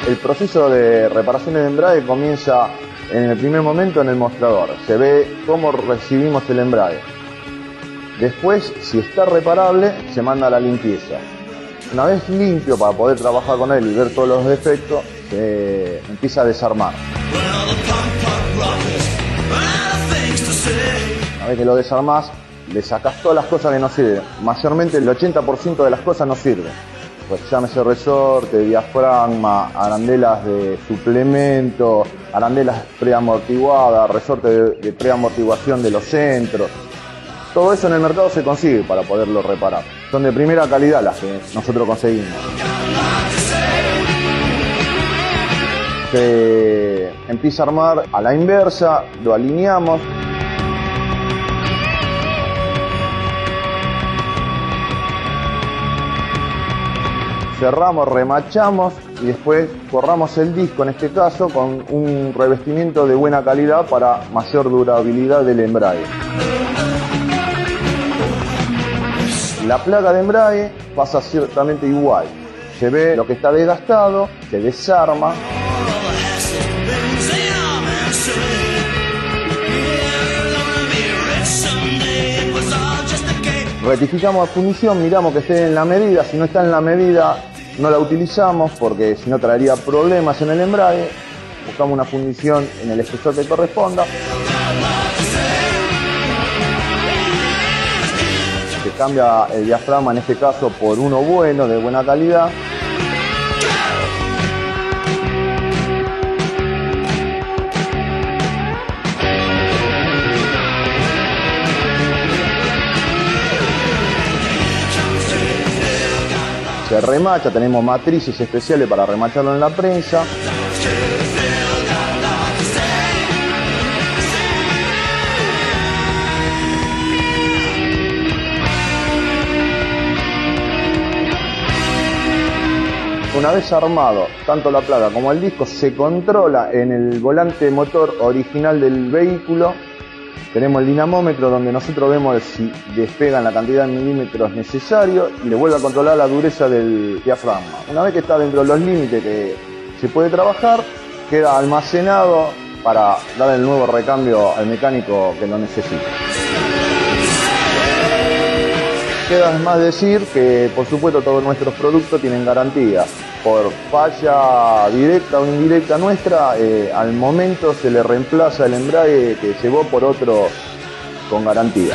El proceso de reparación de embrague comienza en el primer momento en el mostrador. Se ve cómo recibimos el embrague. Después, si está reparable, se manda a la limpieza. Una vez limpio, para poder trabajar con él y ver todos los defectos, se empieza a desarmar. Una vez que lo desarmás, le sacás todas las cosas que no sirven. Mayormente el 80% de las cosas no sirven. Pues llámese resorte, diafragma, arandelas de suplemento, arandelas preamortiguadas, resorte de preamortiguación de los centros. Todo eso en el mercado se consigue para poderlo reparar. Son de primera calidad las que nosotros conseguimos. Se empieza a armar a la inversa, lo alineamos. Cerramos, remachamos y después forramos el disco, en este caso, con un revestimiento de buena calidad para mayor durabilidad del embrague. La placa de embrague pasa ciertamente igual. Se ve lo que está desgastado, se desarma. Rectificamos la fundición, miramos que esté en la medida. Si no está en la medida, no la utilizamos porque si no traería problemas en el embrague. Buscamos una fundición en el espesor que corresponda. Se cambia el diafragma, en este caso, por uno bueno, de buena calidad. Se remacha, tenemos matrices especiales para remacharlo en la prensa. Una vez armado, tanto la placa como el disco se controla en el volante motor original del vehículo. Tenemos el dinamómetro donde nosotros vemos si despegan la cantidad de milímetros necesarios y le vuelve a controlar la dureza del diafragma. Una vez que está dentro de los límites que se puede trabajar, queda almacenado para dar el nuevo recambio al mecánico que lo necesite. Queda más decir que, por supuesto, todos nuestros productos tienen garantía. Por falla directa o indirecta nuestra, al momento se le reemplaza el embrague que llevó por otro con garantía.